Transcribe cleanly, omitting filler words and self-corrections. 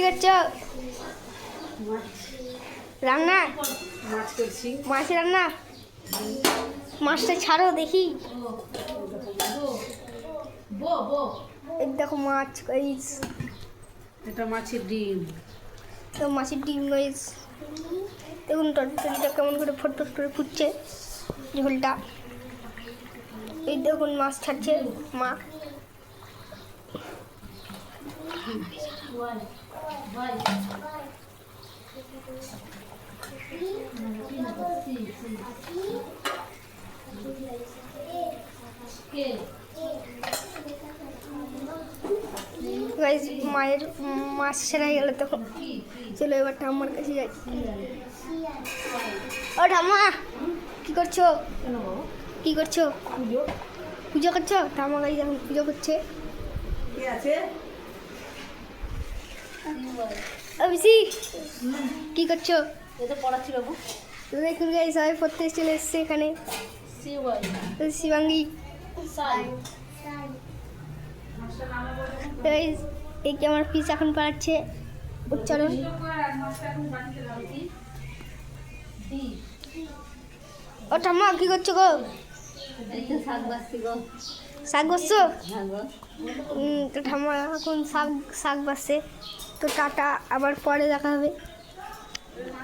করছো? রান্না? মাছ করছি। মাছ রান্না? মাছটা ছাড়ো দেখি। এই দেখো মাছ গাইস, এটা মাছের ডিম। তো মাছের ডিম গাইস। দেখুন তরকারিটা কেমন করে ফটফট করে ফুটছে, ঝোলটা। এই দেখুন মাছ ছাড়ছে মা। গাইস মায়ের মাছ ছেড়ে গেল তখন। চলো এবার ঠাম্মার কাছে যাই। ও ঠাম্মা, কি করছো? কি করছো? পুজো করছো? ঠাম্মা গাইস এখন পুজো করছে। কি আছে? অভিষি কি করছো? এটা পড়াচ্ছি বাবু। তো দেখুন গাইস সবাই পড়তে চলে এসছে এখানে। শিবাঙ্গী এই কি আমার পিস এখন পড়াচ্ছে উচ্চারণ। ও ঠাম্মা কি করছো গো? শাক বাসছো? তো ঠাম্মা এখন শাক বাসছে। তো টাটা, আবার পরে দেখা হবে।